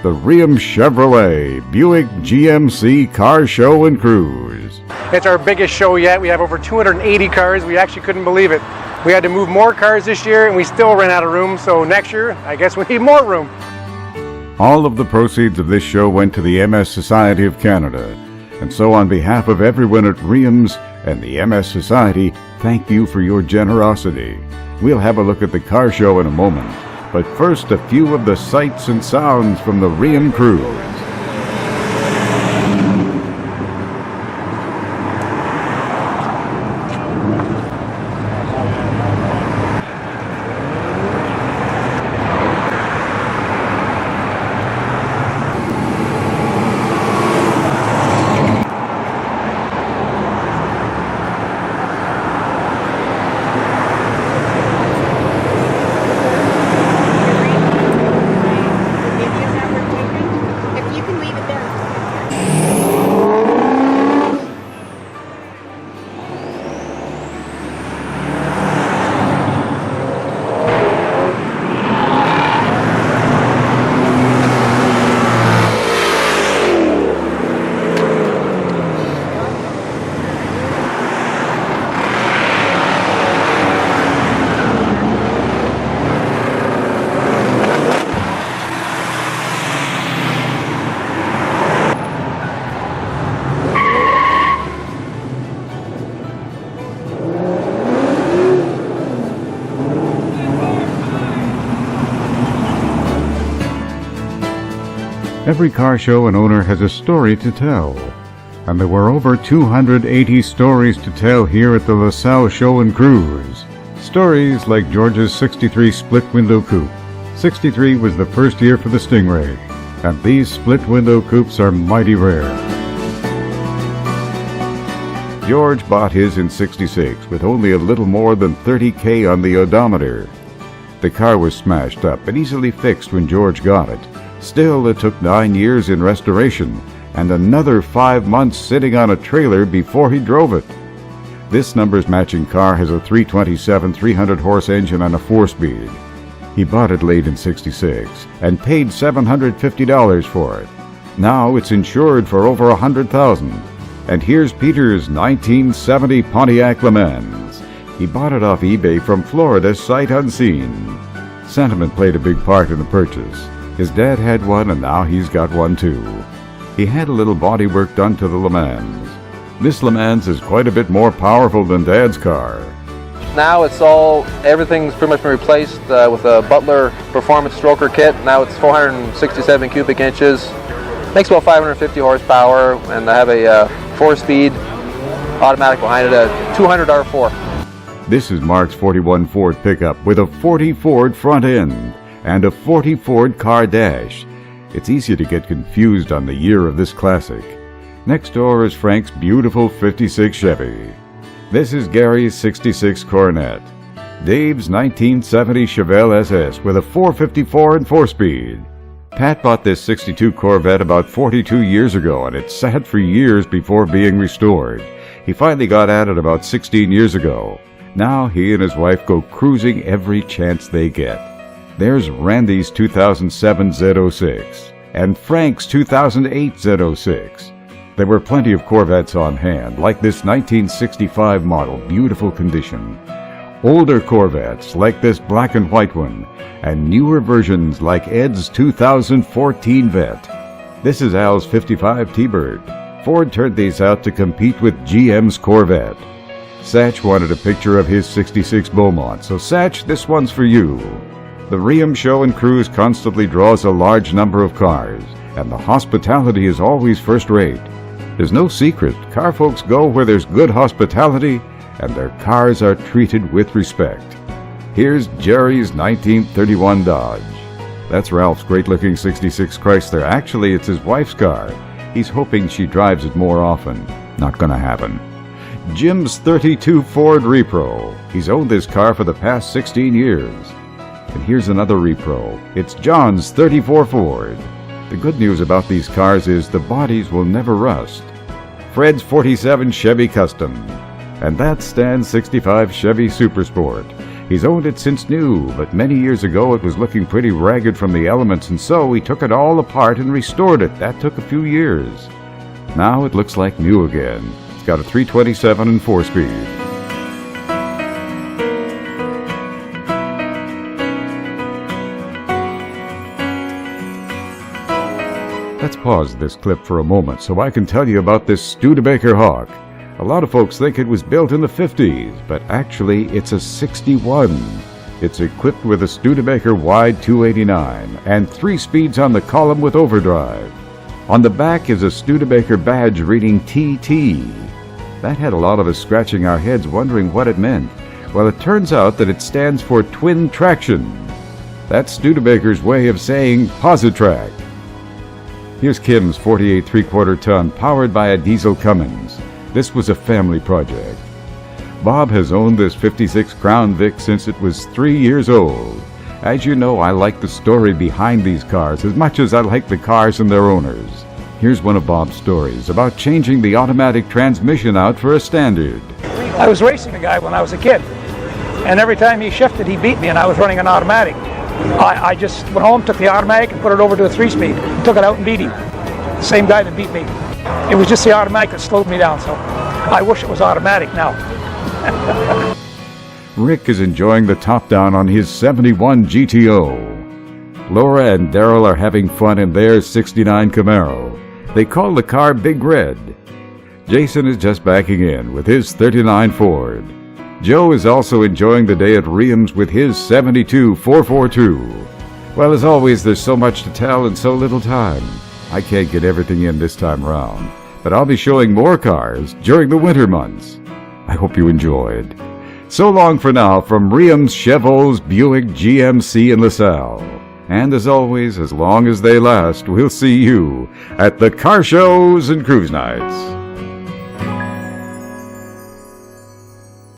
the Reaume Chevrolet Buick GMC Car Show and Cruise. It's our biggest show yet. We have over 280 cars. We actually couldn't believe it. We had to move more cars this year and we still ran out of room, so next year I guess we need more room. All of the proceeds of this show went to the MS Society of Canada. And so on behalf of everyone at Reaume's and the MS Society, thank you for your generosity. We'll have a look at the car show in a moment, but first a few of the sights and sounds from the Reaume Cruise. Every car show and owner has a story to tell, and there were over 280 stories to tell here at the LaSalle Show and Cruise. Stories like George's 63 split-window coupe. 63 was the first year for the Stingray, and these split-window coupes are mighty rare. George bought his in 66 with only a little more than 30K on the odometer. The car was smashed up but easily fixed when George got it. Still, it took 9 years in restoration and another 5 months sitting on a trailer before he drove it. This numbers matching car has a 327 300-horse engine and a 4-speed. He bought it late in 66 and paid $750 for it. Now it's insured for over $100,000. And here's Peter's 1970 Pontiac Lemans. He bought it off eBay from Florida sight unseen. Sentiment played a big part in the purchase. His dad had one and now he's got one too. He had a little body work done to the Lemans. This Lemans is quite a bit more powerful than Dad's car. Now everything's pretty much been replaced with a Butler Performance Stroker kit. Now it's 467 cubic inches. Makes about 550 horsepower, and I have a 4-speed automatic behind it, a 200 R4. This is Mark's 41 Ford pickup with a 40 Ford front end and a 40 Ford car dash. It's easy to get confused on the year of this classic. Next door is Frank's beautiful 56 Chevy. This is Gary's 66 Coronet. Dave's 1970 Chevelle Ss with a 454 and 4-speed. Pat bought this 62 Corvette about 42 years ago, and it sat for years before being restored. He finally got at it about 16 years ago. Now he and his wife go cruising every chance they get. There's Randy's 2007 Z06 and Frank's 2008 Z06. There were plenty of Corvettes on hand, like this 1965 model, beautiful condition. Older Corvettes like this black and white one, and newer versions like Ed's 2014 Vet. This is Al's 55 T-Bird. Ford turned these out to compete with GM's Corvette. Satch wanted a picture of his 66 Beaumont, so Satch, this one's for you. The Reaume Show and Cruise constantly draws a large number of cars, and the hospitality is always first-rate. There's no secret, car folks go where there's good hospitality, and their cars are treated with respect. Here's Jerry's 1931 Dodge. That's Ralph's great-looking 66 Chrysler. Actually, it's his wife's car. He's hoping she drives it more often. Not gonna happen. Jim's 32 Ford Repro. He's owned this car for the past 16 years. And here's another Repro. It's John's 34 Ford. The good news about these cars is the bodies will never rust. Fred's 47 Chevy Custom. And that's Stan's 65 Chevy Supersport. He's owned it since new, but many years ago it was looking pretty ragged from the elements, and so he took it all apart and restored it. That took a few years. Now it looks like new again. It's got a 327 and 4-speed. Let's pause this clip for a moment so I can tell you about this Studebaker Hawk. A lot of folks think it was built in the 50s, but actually it's a 61. It's equipped with a Studebaker wide 289 and 3 speeds on the column with overdrive. On the back is a Studebaker badge reading TT. That had a lot of us scratching our heads wondering what it meant. Well, it turns out that it stands for twin traction. That's Studebaker's way of saying Positrack. Here's Kim's 48 3/4 ton powered by a diesel Cummins. This was a family project. Bob has owned this 56 Crown Vic since it was 3 years old. As you know, I like the story behind these cars as much as I like the cars and their owners. Here's one of Bob's stories about changing the automatic transmission out for a standard. I was racing a guy when I was a kid, and every time he shifted, he beat me, and I was running an automatic. I just went home, took the automatic, and put it over to a 3-speed, took it out and beat him. The same guy that beat me. It was just the automatic that slowed me down, so I wish it was automatic now. Rick is enjoying the top down on his 71 GTO. Laura and Daryl are having fun in their 69 Camaro. They call the car Big Red. Jason is just backing in with his 39 Ford. Joe is also enjoying the day at Reaume's with his 72 442. Well, as always, there's so much to tell and so little time. I can't get everything in this time around, but I'll be showing more cars during the winter months. I hope you enjoyed. So long for now from Reaume's, Chevaux's, Buick, GMC, and LaSalle. And as always, as long as they last, we'll see you at the car shows and cruise nights.